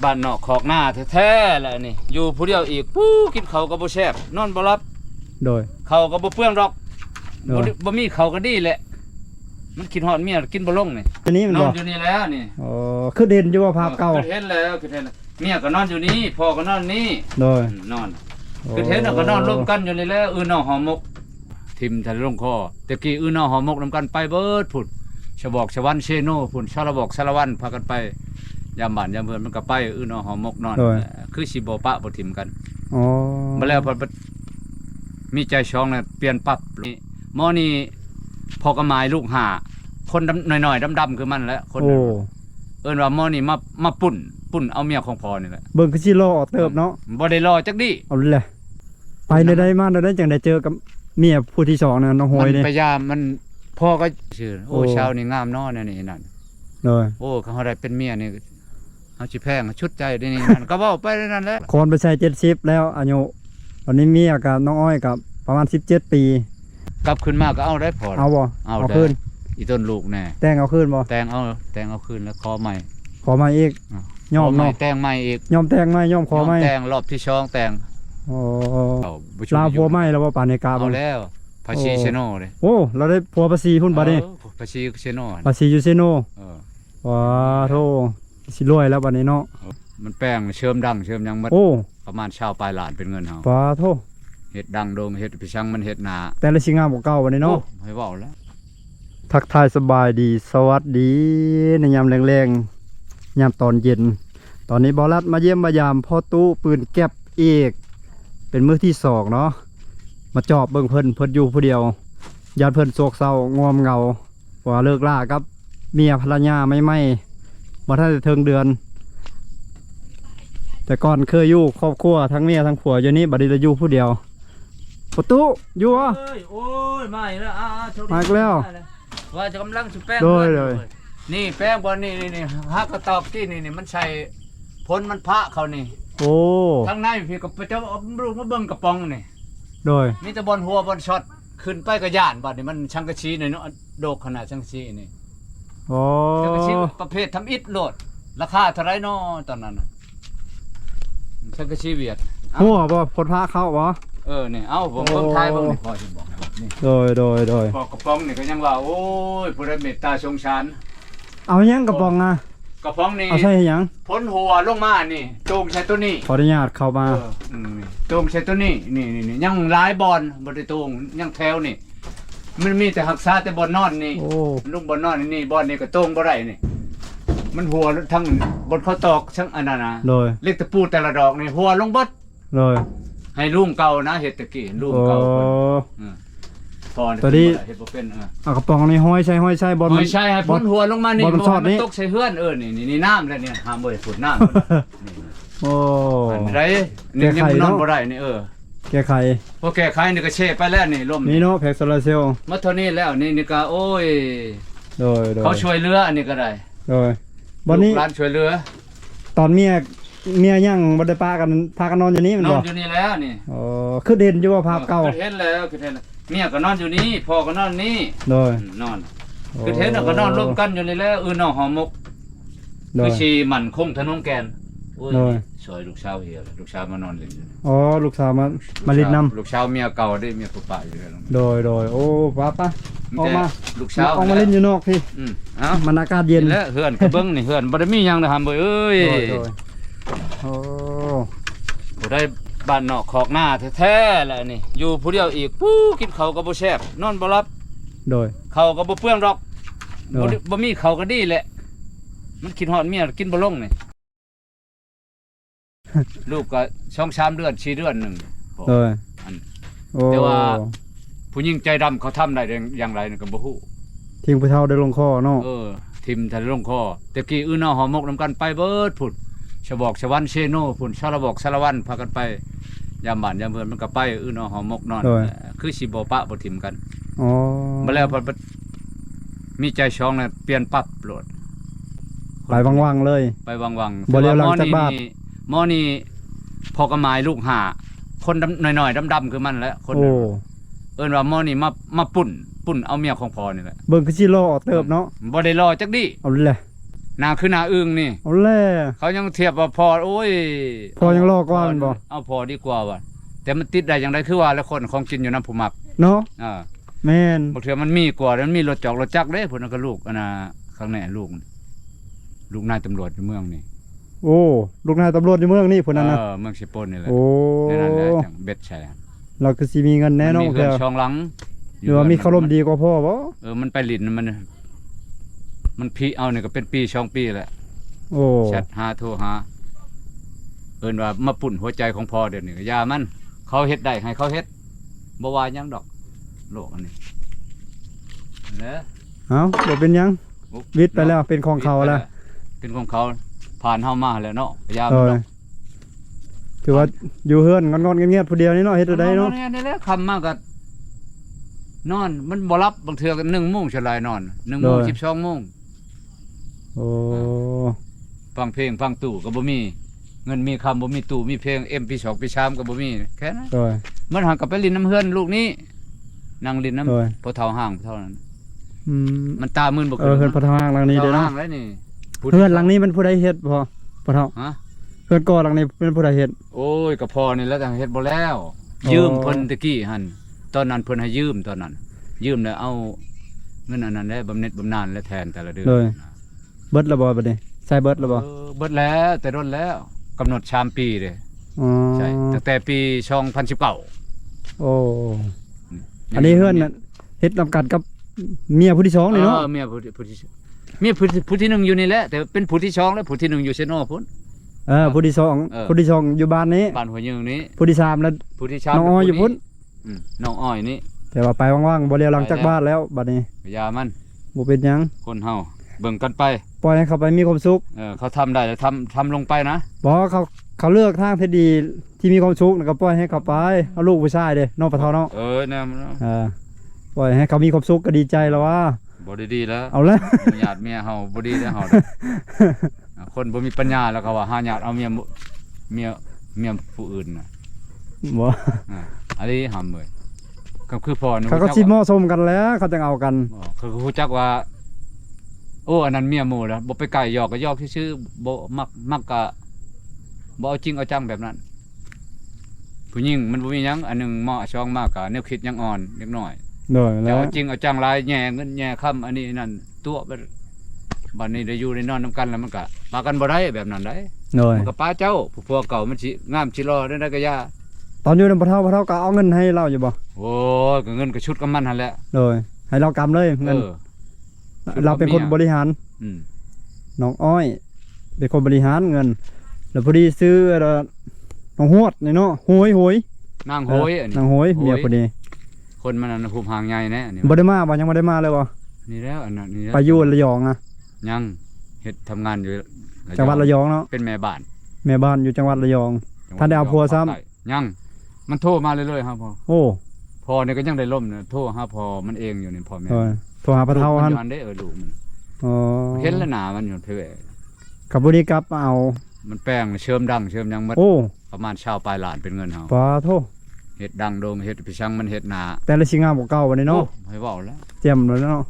บ้านนอกขอกหน้าแท้ๆแหละนี่อยู่ผู้เดียวอีกปู้กินข้าวก็บ่แซ่บนอนบ่หลับโดยข้าวก็บ่เปลืองดอกบ่มีข้าวก็ดีแหละมันกินฮอดเมียกินบ่ลงนี่อันนี้มันนอนอยู่นี่แล้วนี่อ๋อคือเด่นอยู่ว่าภาพเก่าเห็นแล้วคือเห็นแล้วเมียก็นอนอยู่นี่พ่อก็นอนนี่โดยนอนคือเห็นก็นอนร่วมกันอยู่นี่แล้วน้องหอมกทิมทะลงคอตะกี้น้องหอมกนำกันไปเบิดพุ่นชบอกชวันเชโนพุ่นชาละบอกชาละวันพากันไปยามบ้านยามเพิ่นมันก็ไปน้องหอมกนอนคือสิบ่ปะบ่ทิมกันอ๋อมาแล้วพอมีใจช่องน่ะเปลี่ยนปั๊บนี่หมอนี่พอกระหมายลูกหาคนหน่อยๆดำๆคือมันแหละคนเอิ้นว่าหมอนี่มาปุ่นเอาเมียของพ่อนี่แหละเบิ่งคือสิรอเติบเนาะบ่ได้รอจักดิเอาเลยไปได้มาได้จังได้เจอกับเมียผู้ที่2น่ะน้องหอยนี่มันพยายามมันพ่อก็ชื่อโอ้ชาวนี่งามเนาะนี่นั่นโดยโอ้เขาได้เป็นเมียนี่เฮาสิแพงชุดใจได้นี่นั่นก็เว้าไปนั่นแหละคนไปใช้70แล้วอายุตอนนี้เมียกับน้องอ้อยกับประมาณ17ปีกลับขึ้นมาก็เอาได้พอเอาบ่เอาคืนอีต้นลูกแน่แต่งเอาคืนบ่แต่งเอาคืนแล้วขอใหม่อีกยอมเนาะแต่งใหม่อีกยอมแต่งใหม่ยอมขอใหม่แต่งรอบที่2แต่งโอ้ลาผัวใหม่แล้วบ่ปานในกาเอาแล้วภาษีเชโนเลยโอ้เราได้ผัวภาษีพุ่นบัดนี้ภาษีเชโนภาษีอยู่เชโนว้าโธ่สิรวยแล้วบัดนี้เนาะมันแป้งเชื่อมดังเชื่อมยังมัดประมาณชาวปลายล้านเป็นเงินเฮาว้าโธ่เฮ็ดดังโดงเฮ็ดพิชังมันเฮ็ดหนาแต่ละสิงามกว่าเก่าบัดนี้เนาะให้เว้าแล้วทักทายสบายดีสวัสดีในยามแรงๆยามตอนเย็นตอนนี้บอรัดมาเยี่ยมมายามพ่อตู้ปืนแก็บเอกเป็นมื้อที่2เนาะมาจอบเบิ่งเพิ่นอยู่ผู้เดียวญาติเพิ่นโศกเศร้างอมเงาว่าเลิกล่ากับเมียภรรยาไม่บ่ทันได้ถึงเดือนแต่ก่อนเคยอยู่ครอบครัวทั้งเมียทั้งผัวอยู่นี่บัดนี้อยู่ผู้เดียวพ่อตู้อยู่อ่ะโอ้ยมาอีกแล้วมาอีกแล้วว่าจะกำลังสุแป้งเลยนี่แป้งบอลนี่ฮักกระตอกที่นี่มันใส่พ้นมันพระเขานี่โอ้ทั้งในพี่ก็ไปเจ้าลูกมาเบิ่งกระป๋องนี่โดยมีแต่บอลหัวบอลช็อตขึ้นไปกระย่านบัดนี่มันช่างกระชีหน่อยเนาะโดกขนาดช่างกระชีนี่โอ้ช่างกระชีประเภททำอิฐโหลดราคาเท่าไรเนาะตอนนั้นช่างกระชีเวียดหัวบ่พ้นพระเข้าบ่นี่เอาผมเบิ่งทายเบิ่งนี่พอสิบอกนี่โดยกระป๋องนี่ก็ยังว่าโอ้ยผู้ใดเมตตาสงสารเอายังกระป๋องอ่ะกระป๋องนี่เอาใช่ยังพ้นหัวลงมานี่โจงใช้ตัวนี้ขออนุญาตเข้ามาโจงใช้ตัวนี้นี่ยังหลายบอลบ่ได้ตรงยังแถวนี่มันมีแต่หักษาแต่บอลนอนนี่ลูกบอลนอนนี่บอลนี่ก็ตรงบ่ได้นี่มันหัวทั้งบนเขาตอกทั้งอันนั้นนะเล็กตะปูแต่ละดอกนี่หัวลงเบิดเลยให้ลุงเก่านะเฮ็ดตะกี้ลุงเก่าพอตัวนี้เฮ็ดบ่เป็นกระป๋องนี่ห้อยใช่บอลไม่ใช่ให้พ้นหัวลงมานี่มันตกใส่เฮือนนี่น้ำแล้วเนี่ยห้ามบ่ได้ฝุดน้ำโอ้ไรนี่ยังนอนบ่ได้นี่แก้ไขพอแก้ไขนี่ก็เชไปแล้วนี่ลมนี่เนาะแพ็กโซลาเซลล์มาเท่านี้แล้วนี่ก็โอ้ยโดยเขาช่วยเรืออันนี้ก็ได้โดยวันนี้ร้านช่วยเรือตอนเมียยังบ่ได้พากันนอนอยู่นี่มันบ่นอนอยู่นี่แล้วนี่คือเด่นอยู่ว่าภาพเก่าเห็นแล้วเมียก็นอนอยู่นี่พ่อก็นอนนี่โดยนอนคือเห็นก็นอนร่วมกันอยู่นี่แล้วน้องหอมกคือชีหมั่นคงถนนแกนซอยลูกสาวเฮียลูกสาวมานอนเล่นอยู่ลูกสาวมาลิดน้ำลูกสาวเมียเก่าได้เมียปุ๊บปะอยู่แล้วโดยโอ้ป้าออกมาลูกสาวออกมาเล่นอยู่นอกพี่มันอากาศเย็นแล้วเฮือนกระเบื้องนี่เฮือนบ่ได้มีหยังนะหำเอ้ยโอ้ได้บ้านนอกขอกหน้าแท้ๆแหละนี่อยู่ผู้เดียวอีกปู้กินข้าวก็บ่แซ่บนอนบ่หลับโดยข้าวก็บ่เปลืองดอกบ่มีข้าวก็ดีแหละมันกินฮอดเมียกินบ่ลงนี่ลูกก็2-3 เดือน4 เดือนนึงแต่ว่าผู้หญิงใจดำเขาทำได้อย่างไรนี่ก็บ่ฮู้ทิ้งผู้เฒ่าได้ลงคอเนาะทิมทะลงคอตะกี้น้องหอมกนำกันไปเบิดพุ่นชบอกชวันเชโนพุ่นชาละบอกชาละวันพากันไปยามบ้านยามเพิ่นมันก็ไปน้องหอมกนอนคือสิบ่ปะบ่ทิมกันมาแล้วพอมีใจช่องน่ะเปลี่ยนปั๊บโลดไปวังๆเลยไปวังบ่เรียวหลังจากบ้านหมอนี่พอกระหมายลูกหาคนหน่อยๆดำๆคือมันแหละคนเอิ้นว่าหมอนี่มาปุ่นเอาเมียของพ่อนี่แหละเบิ่งคือสิรอเติบเนาะบ่ได้รอจักดิเอาเลย หน้าคือหน้าอึ้งนี่ เอาแล่ เขายังเทียบว่าพอโอ้ย พอยังรอก่อนบ่ เอาพอดีกว่าว่ะแต่มันติดได้อย่างไรคือว่าแล้วคนของกินอยู่น้ำผู้มัก เนาะ อ่า แม่น บางเทื่อมันมีกว่าแล้วมันมีรถจอกรถจักรเด้พุ่นนก็ลูกอันน่ะข้างในลูกนายตำรวจอยู่เมืองนี่ โอ้ลูกนายตำรวจในเมืองนี่พุ่นนั้นนะ เมืองสิปนนี่แหละ โอ้ ในนั้นแหละจังเบ็ดใช่ เราก็สิมีเงินแน่เนอน มี แก เพื่อนช่องหลัง หรือว่ามีคารมดีกว่าพ่อบ่ มันไปลิ้นมันพี่เอานี่ก็เป็นปีช่องปีแหละ โอ้ แชทหาโทรหาเอิ้นว่ามาปุ่นหัวใจของพ่อเดี๋ยวนี้ก็อย่ามันเขาเฮ็ดได้ให้เขาเฮ็ดบ่ว่าหยังดอกโลกอันนี้เด้อ เอ้าบ่เป็นหยังวิทย์ไปแล้วเป็นของเขาแล้ว เป็นของเขาผ่านเฮามาแล้วเนาะอย่า โด มัน ย ดอก ถือว่าอยู่เฮือนงอนๆเงียบๆผู้เดียวนี่เนาะเฮ็ดได้เนาะ นี่แหละคำมากก็นอนมันบ่รับบางเทื่อก็1 โมงฉลายนอน1 โมง12 โมง โอ้ ฟังเพลงฟังตู้ก็บ่มีเงินมีคำบ่มีตู้มีเพลง MP2 MP3 ก็บ่มีแค่นั้น โดย มันหันกลับไปลินน้ำเฮือนลูกนี้นั่งลินน้ โดย ำพอเท่าห่างเท่านั้น อืม มันตามื่นบ่ เออเฮือนพระทางหลังนี้เด้อ เท่า เนาะ ห่างแล้วนี่ เฮือนหลังนี้มันผู้ใดเฮ็ดพ่อพ่อเฒ่า ฮะ เฮือนก่อหลังนี้เป็นผู้ใดเฮ็ด โอ้ยก็พอนี่แล้วแต่เฮ็ดบ่แล้ว อ๋อ ยืมเพิ่นตะกี้หั่นตอนนั้นเพิ่นให้ยืมตอนนั้น ยืมแล้วเอาเงินอันนั้นได้บำเหน็จบำนาญและแทนแต่ละเดือน เบิดแล้วบ่บัดนี้ใส่เบิดแล้วบ่ เบิดแล้วแต่โดนแล้วกำหนด3 ปีเด้ อ๋อ ใช่ตั้งแต่ปี2019 โอ้อันนี้เฮือนน่ะเฮ็ดนำกันกับเมียผู้ที่สองนี่เนาะ เมียผู้ที่เมียผู้ที่หนึ่งอยู่นี่แหละแต่เป็นผู้ที่สองและผู้ที่หนึ่งอยู่เซโนพุ่น ผู้ที่สอง เออ ผู้ที่สองอยู่บ้านนี้ บ้านหัวยืงนี้ ผู้ที่สามแล้ว ผู้ที่ชาม น้องอ้อยอยู่พุ่น น้องอ้อยนี่ แต่ว่าไปว่างๆบ่เลียวหลังจากบ้านแล้วบัดนี้ ยามัน บ่เป็นหยัง คนเฮาเบิ่งกันไป ปล่อยให้เขาไปมีความสุข เขาทำได้แล้วทำลงไปนะ บ่เขาเลือกทางที่ดีที่มีความสุขแล้วก็ปล่อยให้เขาไปเอาลูกผู้ชายเด้น้องปะเทาเนาะ เนี่ยมัน ปล่อยให้เขามีความสุขก็ดีใจแล้วว่า บ่ดีๆแล้ว เอาละ ญาติเมียเฮาบ่ดีแล้วเฮาคนบ่มีปัญญาแล้วก็ว่าหาญาติเอาเมียผู้อื่นน่ะ บ่ อันนี้หำเลยก็คือพอ เขาก็สิเหมาะสมกันแล้วเขาจังเอากัน คือรู้จักว่า โอ้อันนั้นเมียหมู่แล้วบ่ไปไก่หยอกก็หยอกซื่อๆบ่มักก็บ่เอาจริงเอาจังแบบนั้น ผู้หญิงมันบ่มีหยังอันหนึงเหมาะช่องมากก็แนวคิดยังอ่อนเล็กน้อย โดย แต่ แล้ว เอาจริงเอาจังหลายแย่เงินแย่ค่ำอันนี้นั่นตัวบัดนี้ได้อยู่ได้นอนนํกันแล้วมันก็ปากันบ่ได้แบบนั้นได้ โดย มันก็ป้าเจ้าผู้ผัวเก่ามันสิงามสิรอได้ก็ย่า ตอนอยู่นำปะเทาก็เอาเงินให้เราอยู่บ่ โอ้ยก็เงินก็ชุดกับมันหั่นแหละ โดยให้เรากำเลยเงิน ชุด เราเป็นคน กับมีย บริหาร อืม น้องอ้อย เป็นคนบริหารเงิน แล้วพอดีซื้อน้องฮวดนี่เนาะโหย นางโหยอันนี้ นางโหยเมียพอดี คนมันน่ะภูมิหางใหญ่แน่อันนี้ บ่ได้มาบ่ยังบ่ได้มาเลยบ่ นี่แล้วอันนั้นนี่แล้ว ไปอยู่ระยองนะ ยังเฮ็ดทำงานอยู่ จังหวัดระยองเนาะ เป็นแม่บ้าน แม่บ้านอยู่จังหวัดระยอง ท่านได้เอาผัวซ้ำ ยังมันโทรมาเรื่อยๆครับพ่อ โอ้ พ่อนี่ก็ยังได้ล่มเนี่ยโทรหาพ่อมันเองอยู่นี่พ่อแม่ โดยโทรหาปะเทา ลูก หั่ มัน นอยู่อันเด้ลูกมัน อ๋อ เห็นแล้วหน้ามันอยู่เท่ กับบ่ได้กลับมาเอา มันแป้งเชื่อมดังเชื่อมยังหมด โอ้ ประมาณชาวปลายล้านเป็นเงินเฮา ปาโท เฮ็ดดังโดงเฮ็ดพิชังมันเฮ็ดหน้า แต่ละสิงามกว่าเก่าบัดนี้เนาะ โอ้ให้เว้าแล้ว เตรียมแล้วเนาะ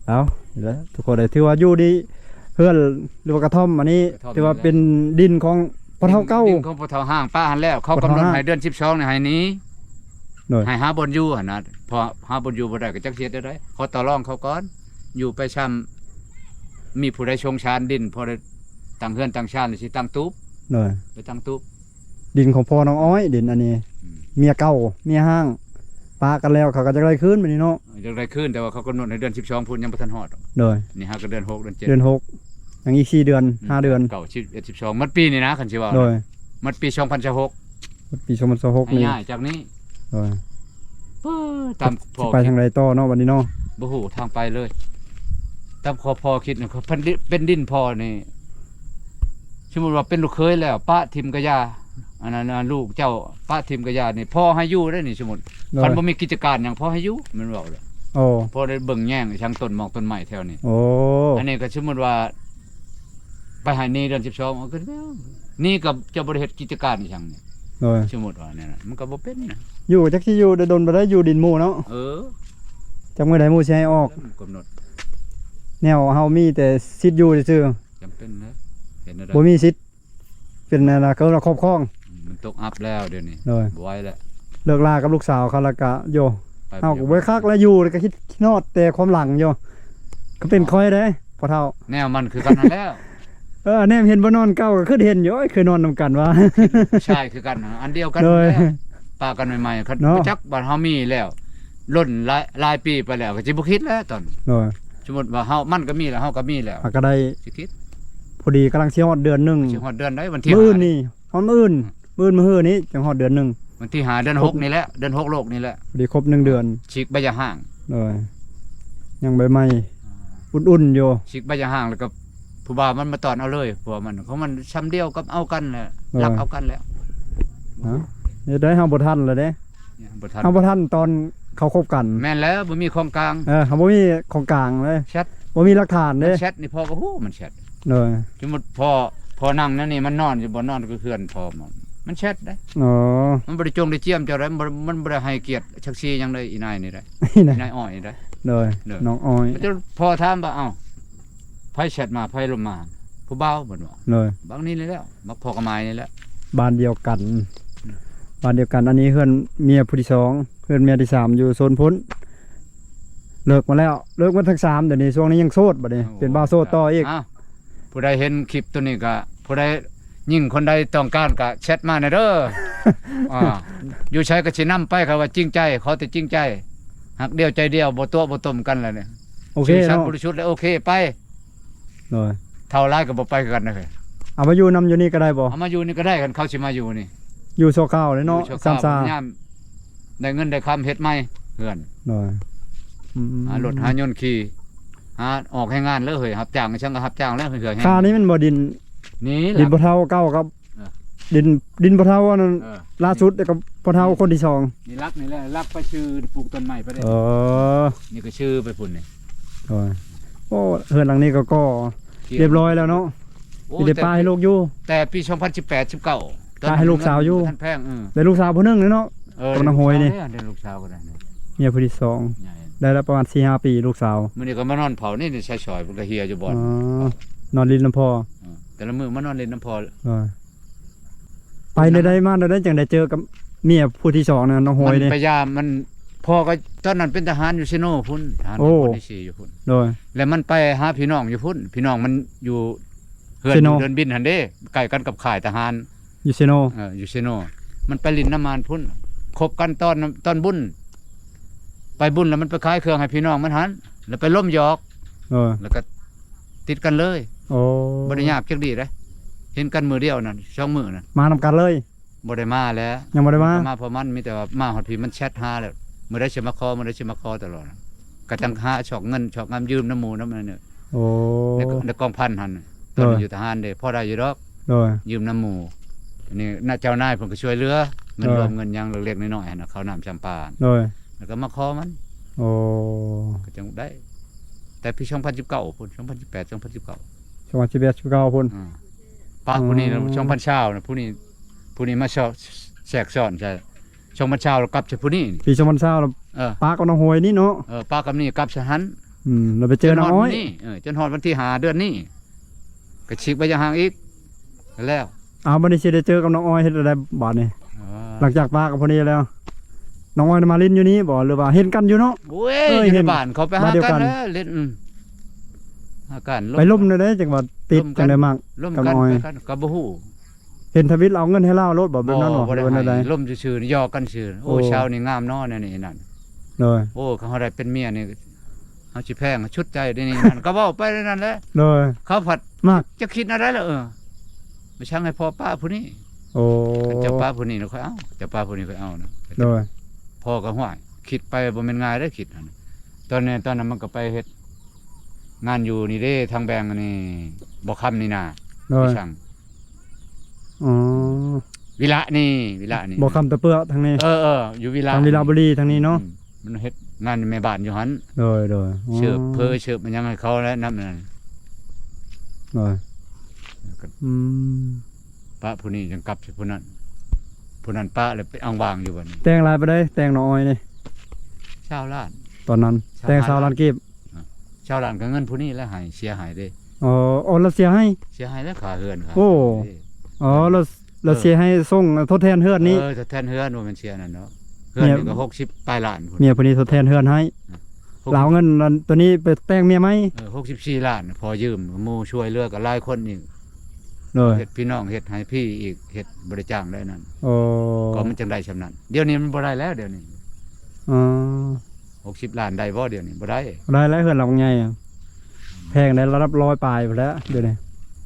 เอาแล้วทุกคนได้ถือว่าอยู่ดีเพื่อนหรือว่ากระท่อมอันนี้ถือว่าเป็นดินของปะเทาเก่า ดินของพ่อเฒ่าห้างป้าหันแล้วเขากำหนดให้เดือน12นี่ให้หนี้ โดย ให้หาบนอยู่หั่นน่ะพอหาบนอยู่บ่ได้ก็จักเฮ็ดได้เขาต่อรองเขาก่อนอยู่ไปซ้ำมีผู้ใดชงชานดินพอได้ตั้งเฮือนตั้งชานสิตั้งตูบ โดย ไปตั้งตูบ ดินของพ่อน้องอ้อยดินอันนี้ อืม เมียเก่าเมียห้างปากันแล้วเขาก็จะได้คืนบัดนี้เนาะ จังไดขึ้นแต่ว่าเขากำหนดในเดือน12พุ่นยังบ่ทันฮอดหรอก โดย นี่ฮะก็เดือน6เดือน7 เดือน6ยังอีก4เดือน5เดือน เก่า11 12มันปีนี่นะคันสิว่า โดย มันปี2016 ปี2026นี่ ง่ายๆจากนี้ โดย ตามพ สิ อ ไปทางใดต่อเนาะบัดนี้เนาะ บ่ฮู้ทางไปเลยตามพอคิดนี่เขาเป็นดินพอนี่สมมุติว่าเป็นลูกเคยแล้วป้าทิมกะยาอันนั้นน่ะลูกเจ้าป้าทิมกะยานี่พ่อให้อยู่ได้นี่สมมุติ โดย คันบ่มีกิจการหยังพ่อให้อยู่มันเว้าเลย โอ้ พอได้เบิ่งแย่งช่างต้นหมอกต้นไม้แถวนี้ โอ้ อันนี้ก็สมมุติว่าไปหาหนี้เดือน12เอาขึ้นแล้วนี่ก็จะบ่ได้เฮ็ดกิจการอีหยังนี่ โดย สมมุติว่าเนี่ยนะมันก็บ่เป็นนะ อยู่จักสิอยู่โดนบ่ได้อยู่ดินหมู่เนาะ เออ จักมื้อใดหมู่สิให้ออก กำหนด แนวเฮามีแต่สิทธิ์อยู่ซื่อ จำเป็นนะเห็นอะไร บ่มีสิทธิ์เป็นอะไรนะก็เราครอบครอง มันตกอัพแล้วเดี๋ยวนี้ เลย บ่ไหวแล้ว เลิกลากับลูกสาวเขาแล้วก็โย ไป เฮาก็บ่คักแล้วอยู่แล้วก็คิดนอดแต่ความหลังโยก็เป็นค่อยเด้พอเฒ่า แนวมันคือกันนั่นแล้ว แนมเห็นบ่นอนเก่าก็คือเห็นอยู่เคยนอนนํกันว่า ใช่คือกันอันเดียวกัน เลย นั่นแหละปากันใหม่ๆคัน เนาะ จักบ้านเฮามีแล้วล้นหลายปีไปแล้วก็สิบ่คิดแล้วตอน โดย สมมุติว่าเฮามันก็มีแล้วเฮาก็มีแล้ว ก็ได้ สิคิด พอดีกำลังสิฮอดเดือนหนึง สิฮอดเดือนได้วันที่ มื้ออื่น 5 นี่ฮอดมื้ออื่นมื้อฮื้อนี้จังฮอดเดือนหนึง วันที่5เดือน6นี่แหละเดือน6โลกนี่แหละ พอดีครบ1เดือน ฉีกใบยาห่าง โดยยังใบไม้อุ่นๆอยู่ ฉีกใบยาห่างแล้วก็ผู้บ่าวมันมาตอนเอาเลยผัวมันของมันช้ำเดียวกับเอากันแหละ เออ รักเอากันแล้ว ฮะเดี๋ยวได้เฮาบ่ทันแล้วเด้ เนี่ยบ่ทัน เฮาบ่ทันตอนเขาคบกัน แม่นแล้วบ่มีของกลาง เฮาบ่มีของกลางเลย แชท บ่มีหลักฐานเด้ แชทนี่พ่อก็ฮู้มันแชท โดย สมมุติพอนั่งนั่นนี่มันนอนอยู่บ่นอนก็เพื่อนพอมันแชทได้ อ๋อ มันบ่ได้จงได้เจียมเจ้าได้มันบ่ได้ให้เกียรติชักซีหยังได้อีนายนี่ได้ นี่นะ อีนายอ้อยนี่ได้ โดย เด้อ น้องอ้อย มันจะพอถามว่าเอ้าไผแชทมาไผลงมาผู้บ่าวเพิ่นว่า โดย บางนี่เลยแล้วมักพอกระไม้นี่แหละ บ้านเดียวกันบ้านเดียวกันอันนี้เฮือนเมียผู้ที่สองเฮือนเมียที่สามอยู่โซนพ้นเลิกมาแล้วเลิกมาทั้งสามเดี๋ยวนี้ช่วงนี้ยังโสดบัดนี้เป็นบ้าวโสดต่ออีก าวผู้ใดเห็นคลิปตัวนี้ก็ผู้ใดยิ่งคนใดต้องการก็แชทมาหน่อยเด้อ อยู่ใช้ก็สินำไปครับว่าจริงใจเขาแต่จริงใจหักเดียวใจเดียวบ่ตัวบ่ต้มกันแล้วเนี่ย โอเค สื่อสาร เนาะ บริสุทธิ์แล้วโอเคไป โดย เท่าไรก็บ่ไปกันนะเฮ้ย เอามาอยู่นำอยู่นี่ก็ได้บ่ เอามาอยู่นี่ก็ได้กันเขาสิมาอยู่นี่ อยู่โซเก้าเลยเนาะ อยู่ สาม ชั่วคร ซาว ยามได้เงินได้คำเฮ็ดใหม่เพื่อน โดยอืม หารถหายนต์ขี่หาออกให้งานแล้วเฮ้ยรับจ้างช่างก็รับจ้างแล้วเฮ้ย ค่านี้มันบ่ดิน นี่ ดินบ่เท่าเก้าครับ เออ ดินบ่เท่าอันนั้น เออ ล่าสุดก็บ่เท่าคนที่สอง นี่รักนี่แหละรักไปชื่อปลูกต้นไม้ไปได้ เออ นี่ก็ชื่อไปพุ่นนี่ โดยโอ้เฮือนหลังนี้ก็เรียบร้อยแล้วเนาะ โอ้ มีแต่ป้าให้ลูกอยู่ แต่ปี2018 19 ป้าให้ลูกสาวอยู่ ท่านแพงได้ลูกสาวผู้หนึงเลยเนาะ กำลังโหยนี่ ได้ลูกสาวก็ได้เนี่ย เมียผู้ที่สอง ใหญ่ ได้แล้วประมาณ 4-5 ปีลูกสาว มื้อนี้ก็มานอนเผานี่ใช้ชอยมันก็เฮียอยู่บ่อน อ๋อนอนรินน้ำพ่อ แต่ละมื้อมานอนเล่นน้ำพอ เออไปได้มาได้จังได้เจอกับเมียผู้ที่สองนะน้องโหย มัน นี่ พยายามมันพ่อก็ตอนนั้นเป็นทหารอยู่ซิโนพุ่นทหาร โอ้ คนที่4อยู่พุ่น โดย แล้วมันไปหาพี่น้องอยู่พุ่นพี่น้องมันอยู่เฮือน ซิ อ โน ยู่เดินบินหั่นเด้ใกล้กันกับค่ายทหาร ยูเซโน อยู่ซิโนมันไปลินน้ำมันพุ่นคบกันตอนบุญไปบุญแล้วมันไปขายเครื่องให้พี่น้องมันหันแล้วไปล้มหยอก เออ แล้วก็ติดกันเลย โอ้ บ่ได้ยากจักดีเด้เห็นกันมือเดียวนั่นช่องมือนั่น มานำกันเลย บ่ได้มาแล้ว ยังบ่ได้มา เพราะมันมีแต่ว่ามาฮอดพี่มันแชทหาแล้วมื้อใดสิมาขอมื้อใดสิมาขอตลอดก็จังหาชอกเงินชอกงามยืมน้ำหมู่น้ำนั่นเนี่ย โอ้ ในกองพันหั่นตอนอยู่ทหารเด้พอได้อยู่ดอก โดย ยืมน้ำหมู่อันนี้น่าเจ้านายเพิ่นก็ช่วยเหลือเงิน เออ รวมเงินหยังเล็กๆน้อยๆหั่นน่ะเขาวน้ำจำปา โดย แล้วก็มาขอมัน โอ้ ก็จังได้ แต่ปี2019พุ่น2018 2019 จังหวัด11-19พุ่น ป้าผู้นี้ อ๋อ 2020นะผู้นี้มาแทรกซ้อนใช่2020แล้วกลับจากผู้นี้ ปี2020แล้ว เออ ป้ากับน้องโหยนี่เนาะ ป้ากับนี่กลับสหัน เราไปเจอน้องอ้อย จนฮอดวันที่5เดือนนี้ก็ฉีกไปยังห่างอีกแล้ว เอาบัดนี้สิได้เจอกับน้องอ้อยเฮ็ดอะไรบาดนี้หลังจากป้ากับพอนี้แล้ว น้องอ้อยมาเล่นอยู่นี่บ่หรือว่าเห็นกันอยู่เนาะ โอ้ย เอ้ย อยู่ เห็ ใน น บ้านเขาไปหา มาเดียว กั กัน น แล้วเล่นหากัน ไปล่มได้จังหวัดติด ล่มกัน จังได้มาก ล่ม กับ กัน น้อย ไปกันก็บ่ฮู้ เห็นทวิตเอาเงินให้เล่ารถบ่แบบนั้นบ่ บ่ได้ หรือว่าใด ให้ล่มซื่อๆนี่ยอกันซื่อโอ้ โอ้ ชาวนี่งามเนาะนี่นั่น เลย โอ้เขาได้เป็นเมียนี่เฮาสิแพงชุดใจได้นี่นั่น ก็เว้าไปนั่นแหละ เลย เขาผัด มาก จะคิดอะไรล่ะไม่ช่างให้พ่อป้าผู้นี้ โอ้ เจ้าป้าผู้นี้เราค่อยเอาเจ้าป้าผู้นี้ค่อยเอานะ เลย พ่อก็ห่วยคิดไปบ่แม่นง่ายได้อคิดนั่นตอนนั้นมันก็ไปเฮ็ดงานอยู่นี่เด้ทางแบงอันนี้บ่คำนี่นา เล ไม่ ย ช่าง อ๋อ วิระนี่ บ่คำตะเปื้อทางนี้ อยู่วิระ ทางลีลาบุรีทางนี้เนาะ มันเฮ็ดงานแม่บ้านอยู่หั่น เลยอ๋อ เชิบเชิบมันยังให้เขาแล้วนำนั่น เลยอืม ป้าผู้นี้จังกลับสิผู้นั้นป้าเลยไปอ้างวางอยู่บัดนี้ แต่งลายไปได้แต่งน้องอ้อยนี่ ชาวล้าน ตอนนั้น ชาว แต่ง ล้าน สาวลานกีบ ชาวล้านก็เงินผู้นี้แล้วให้เสียหายเด้ อ๋ออ๋อเราเสียให้ เสียหายแล้วค่าเฮือนค่ะ โอ้ อ๋อเราเสียให้ส่งทดแทนเฮือนนี้ ทดแทนเฮือนบ่แม่นเสียนั่นเนาะเฮือนนี่ก็60ปลายล้านพุ่น เมียผู้นี้ทดแทนเฮือนให้เราเอาเงินนั้นตัวนี้ไปแต่งเมียไหม 64ล้านพอยืมหมู่ช่วยเหลือก็หลายคนอีก เลย เฮ็ดพี่น้องเฮ็ดให้พี่อีกเฮ็ดบริจาคได้นั่น โอ้ ก็มันจังได้ชำนั้นเดี๋ยวนี้มันบ่ได้แล้วเดี๋ยวนี้ อ๋อ 60ล้านได้บ่เดี๋ยวนี้บ่ได้ ได้แล้วเฮือนเราไงอะแพงในระดับ100ปลายไปแล้วเดี๋ยวนี้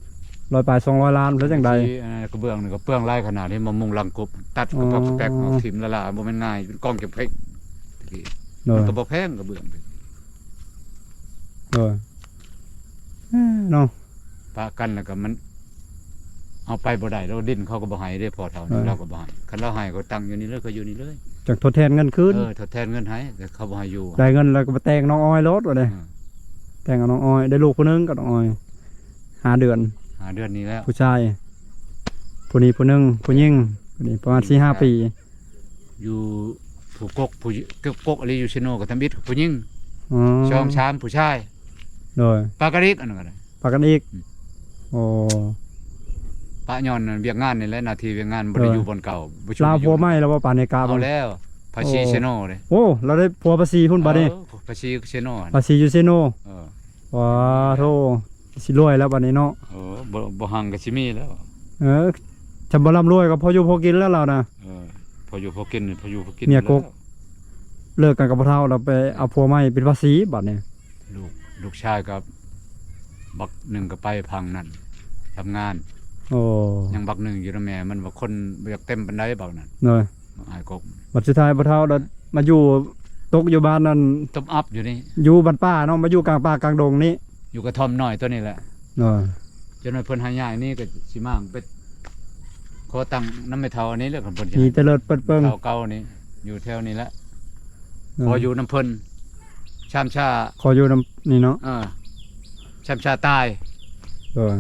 100ปลาย200ล้านแล้วจังใด ที่กระเบื้องนี่ก็เปลืองหลายขนาดที่มามุงหลังกบตัดกระปอกกระแปกออกทิ่มละลาบ่แม่นง่ายเป็นกองเก็บเพชรตะกี้ เล มัน ย ก็บ่แพงกระเบื้อง เลยเนาะ ปะกันแล้วก็มัน เอาไปบ่ได้แล้วดินเขาก็บ่ให้ได้พอเท่านี้เราก็บ่ให้คันเราให้ก็ตั้งอยู่นี่เลยก็อยู่นี่เลย จากทดแทนเงินคืน ทดแทนเงินให้แต่เขาบ่ให้อยู่ ได้เงินแล้วก็ไปแต่งน้องอ้อยรถวะเลยแต่งกับน้องอ้อยได้ลูกคนนึงกับน้องอ้อย5 เดือน หาเดือนนี้แล้ว ผู้ชายผู้นี้ผู้หนึงผู้หญิงผู้นี้ประมาณ4-5 ปี อยู่ผู้กกผู้กกอะไรอยู่ชิโนกับทำบิดผู้หญิง อ๋อ ช่องชามผู้ชาย โดย ปากกะริกอันนั้นก็ได้ ปากกันอีก อืม โอ้ ปะย้อนเวียกงานนี่แหละหน้าที่เวียกงานบ่ได้อยู่บนเก่าบ่ชุ ลาวพัวไหมแล้วว่าปานในกา เอาแล้วภาษีชิโนเลย โอ้เราได้พัวภาษีพุ่นบัดนี้ ภาษีชิโน ภาษียูเซโน เออ ว้าโธ่สิรวยแล้วบัดนี้เนาะ บ่หังก็สิมีแล้ว จำบ่ร่ำรวยก็พออยู่พอกินแล้วเรานะ พออยู่พอกินพออยู่พอกิน เมียกก เลิกกันกับพ่อเฒ่าเราไปเอาพัวใหม่เป็นภาษีบัดนี้ ลูกชายกับบักหนึ่งก็ไปพังนั่นทำงาน โอ้ ยังบักหนึ่งอยู่นำแม่มันว่าคนบ่อยากเต็มปานใดบักนั่น เนย อายกบ บัดสุดท้ายพ่อเฒ่าเรามาอยู่ตกอยู่บ้านนั่น ต้มอัพอยู่นี่ อยู่บ้านป้าเนาะมาอยู่กลางป่ากลางดงนี้ อยู่กระท่อมน้อยตัวนี้แหละ เนย จนว่าเพิ่นหายายนี่ก็สิมาไปขอตังค์น้ำไม่เท่าอันนี้แหละเพิ่นสิ มี ให้ เตลิดเปิดเปิง เท่าเก่านี่อยู่แถวนี้แหละพออยู่น้ำเพิ่นชามชา ขออยู่นำนี่เนาะ ชามชาตาย เออ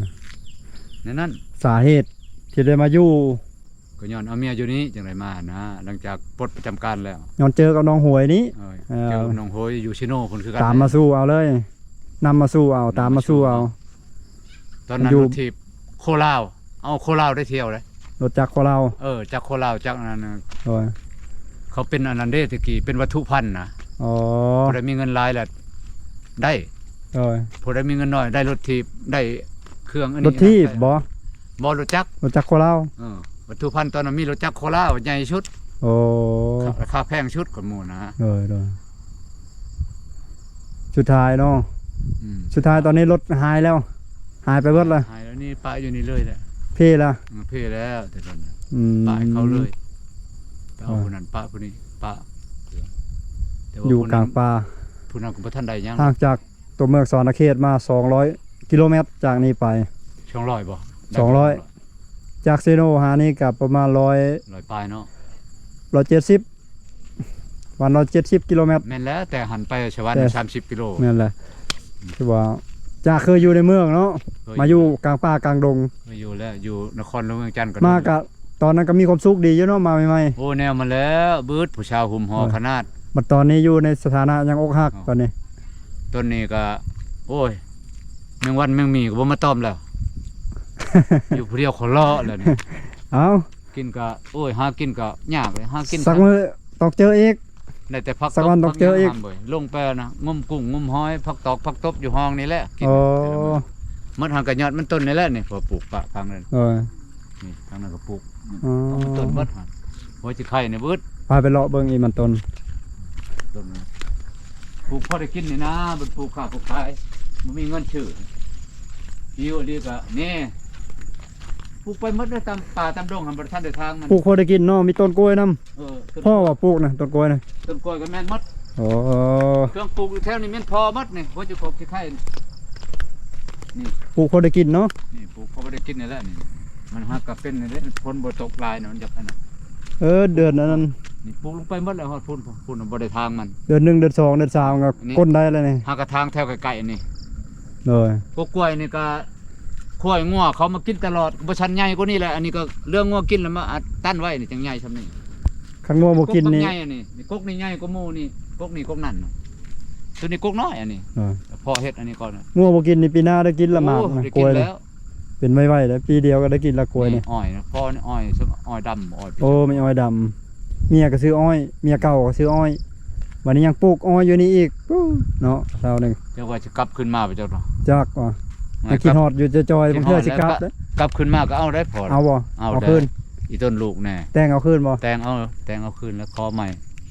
ในนั้น สาเหตุที่ได้มาอยู่ ก็ย้อนเอาเมียอยู่นี้จังไรมานะหลังจากปลดประจำการแล้ว ย้อนเจอกับน้องหวยนี้ เจ้าน้องโหยอยู่ชิโน่คนคือกัน ตามมาสู้เอาเลยนำมาสู้เอาตามมาสู้เอา ตอนนั้น อยู่ รถทีบโคลาวเอาโคลาวได้เที่ยวเลย รถจักรของเรา จากโคลาวจากนั้นน่ะ โอ้ย เขาเป็นอันนั้นเด้ตะกี้เป็นวัตถุพันธ์นะ อ๋อ ผู้ใดมีเงินหลายแหละได้ โอ้ย ผู้ใดมีเงินน้อยได้รถทีบได้เครื่องอัน ร นี้ ถที่บ่ บ่รถจักร รถจักรของเรา วัตถุพันธ์ตอนนั้นมีรถจักรโคลาวใหญ่ชุด โอ้ ราคาแพงชุดกว่าหมู่นะ โดยสุดท้ายเนาะ อืม สุดท้ายตอนนี้รถหายแล้ว หายไปเบิดเลย หายแล้วนี่ป้าอยู่นี่เลยแหละ พี่ละ เพ่แล้วแต่ตอนนี้ อืม ป้าให้เขาเลยไปเอาคนนั้นป้าคนนี้ป้าแต่ว่า อยู่กลางป่า ผู้นั้นก็บ่ทันได้หยัง ห่างจากตัวเมืองสวรรณเขตมา200 กิโลเมตรจากนี้ไป ช่องร้อยบ่ 200 จากเซโนหานี่กับประมาณร้อยปลายเนาะ 170วัน170 กิโลเมตร แม่นแล้วแต่หันไปชาวบ้าน แต่ 30กิโล นั่นแหละคือว่าจากเคยอยู่ในเมืองเนาะมาอยู่กลางป่ากลางดง มาอยู่แล้วอยู่นครหลวงเมืองจันทน์ก็ มากะตอนนั้นก็มีความสุขดีอยู่เนาะมาใหม่ โอ้แนวมาแล้วบืดผู้ชาวหุ่มหอขนาด ๆบัดตอนนี้อยู่ในสถานะยังอกหักตอนนี้ ต้นนี้ก็ โอ้ยแมงวันแมงมีก็บ่มาต้อมแล้ว อยู่ผู้เดียวขอเลาะแล้วนี่ เอา กินก็โอ้ยหากินก็ยากเลยหากิน สักมื้อต้องเจออีก ได้แต่พัก สักวันต้องเจออีก พัหยังห้ามบ่ยลงไปนะงมกุ้งงมหอยพักตอกพักตบอยู่ห้องนี่แหละกิน โอ้ มันหางกระยอดมันต้นนี่แหละนี่พอปลูกปะทางนั้น เออ นี่ทางนั้นก็ปลูก อ๋อ มันต้นเบิดหั่นหัวจิไข่นี่เบิด พาไปเลาะเบิ่งอีมันต้น ต้นนี่ปลูกพอได้กินนี่นะมันปลูกข้าวปลูกขายมันมีเงินชื่อดีกว่าดีก็นี่ปลูกไปหมดเลยตามป่าตามดงหันบ่ทันได้ทางมัน ปลูกพอได้กินเนาะมีต้นกล้วยนํ ต้น พ่อว่าปลูกนะต้นกล้วยนะ ต้นกล้วยก็แม่นหมด โอ้ เครื่องปลูกอยู่แถวนี้แม่นพอหมดนี่หัวจิกบจิไข่นี่ ปลูกพอได้กินเนาะ นี่ปลูกเขาบ่ได้กินนี่แหละนี่มันหักกับเป็นนี่แหละฝนบ่ตกหลายน่ะมันจักอันน่ะ เดือนนั้น นี่ปลูกลงไปหมดแล้วฮอดพุ่นบ่ได้ทางมัน เดือน1เดือน2เดือน3ก็ อันนี้ ก้นได้แล้วนี่ หากระทางแถวไกลๆนี่ เลย พวกกล้วยนี่ก็ข้อยงัวเขามากินตลอดบ่ชันใหญ่กว่านี้แหละอันนี้ก็เรื่องงัวกินแล้วมาอัดตั้นไว้นี่จังใหญ่ซำนี้ คันงัวบ่กินนี่ กใหญ่อันนี่กกนี่ใหญ่กว่าหมู่นี่กกนี่กกนั่นน่ะ ตัวนี้กกน้อยอันนี้ เออ พอเฮ็ดอันนี้ก่อน งัวบ่กินนี่ปีหน้าได้กินละหมาก โอ้ นะ ได้ กล้ กิน วยนี่ แล้ว เป็นไว้ๆแล้วปีเดียวก็ได้กินละกล้วยนี่ อ้อยนะพ่อนี่อ้อยซึ่งอ้อยดำอ้อย โอ้มีอ้อยดำเมียก็ซื้ออ้อยเมียเก่าก็ซื้ออ้อยวันนี้ยังปลูกอ้อยอยู่นี่อีกอู้เนาะเช้านึง เดี๋ยวว่าจะกลับขึ้นมาไปเจ้าเนาะ จักว่ายังคิดฮอดอยู่จะจอยๆบางเทื่อสิกลับเด้อก ลับขึ้นมาก็เอาได้พอ เอาบ่ เอา เอา ได้ คืน อีต้นลูกแน่ แต่งเอาคืนบ่ แตงเอาคืนแล้วคอใหม่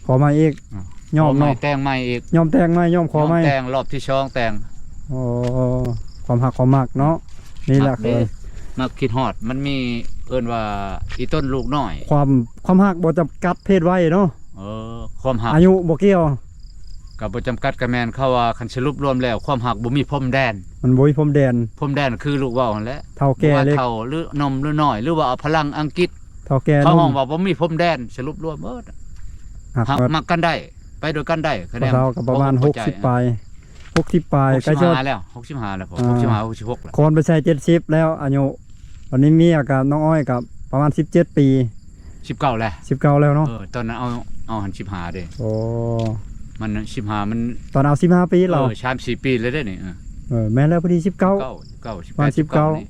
ขอมาอีก อ่ะ ยอม ขใหม่ เนาะ แตงใหม่อีก ยอมแต่งไหมยอมขอไหม แตงรอบที่ช่องแตง โอ้ความหักความมักเนาะนี่แหละ มัก คื เด้ อ มาคิดฮอดมันมีเอิ้นว่าอีต้นลูกน้อย ความหักบ่จำกัดเพศไว้เนาะ ความหัก อายุบ่เกี่ยว กับบ่จำกัดกระแมนเข้าว่าคันสรุปรวมแล้วความหักบ่มีพรมแดน มันบ่มีพรมแดน พรมแดนคือลูกเว้าหั่นแหละ เท่าแก่ ว่า เล็ก เฒ่าหรือนมหรือน้อยหรือว่าเอาพลังอังกฤษ เท่าแก่ เขา นุ่ ห้อง ม ว่าบ่มีพรมแดนสรุปรวมเบิด หัก หัก มา มักกันได้ไปด้วยกันได้คะแนน เท่ากับประมาณ เข้ใจ 60ปลาย60ปลายใกล้จะ 65แล้ว65แล้วพอ อ่า 65 66แล้ว คนไปใช้70แล้วอายุวันนี้เมียกับน้องอ้อยกับประมาณ17 ปี 19แล้ว 19แล้วเนาะ ตอนนั้นเอาหัน15เด้ โอ้ มัน15มัน ตอนเอา15ปีเรา 3-4 ปีเลยเด้นี่ แม่นแล้วพอดี19 19 วัน 18 19นี่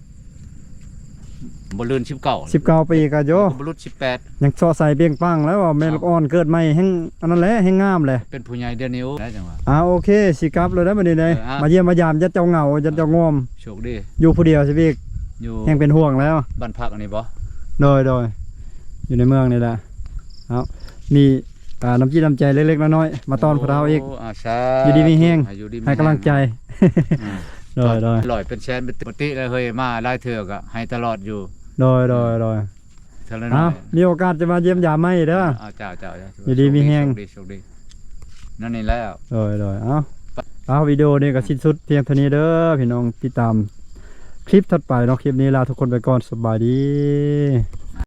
บ่ลืน19 19ปีก็โย บ่ลุด18 ยังซอใส่เบี้ยงปังแล้วว่าแม่ลูกอ่อนเกิดใหม่แฮงอันนั้นแหละแฮงงามเลย เป็นผู้ใหญ่เดือนนิ้วได้จังหวะ โอเคสิกลับเลยได้บัดนี้เลย อ่ะ มาเยี่ยมมายามยัดเจ้าเหงายัดเจ้างอม โชคดี อยู่ผู้เดียวสิพี่ อยู่ แฮงเป็นห่วงแล้ว บ้านพักอันนี้บ่ โดยอยู่ในเมืองนี่แหละเอามีน้ำจิตน้ำใจเล็กๆน้อยๆมาต้อนพวกเราอีก สา อยู่ดีมีแฮง อยู่ดีมี ให้กำลังใจ อืม โดย ลอยเป็นแสนเป็นปกติเลยเฮ้ยมาหลายเทื่อก็ให้ตลอดอยู่ เท่าไร น้ เอา อย มีโอกาสจะมาเยี่ยมยามไหมเด้อ เจ้าอยู่ดีมีแฮง โชคดีนั่นนี่แล้ว เอาวิดีโอนี้ก็สิ้นสุดเพียงเท่านี้เด้อพี่น้องติดตามคลิปถัดไปเนาะคลิปนี้ลาทุกคนไปก่อนสบายดี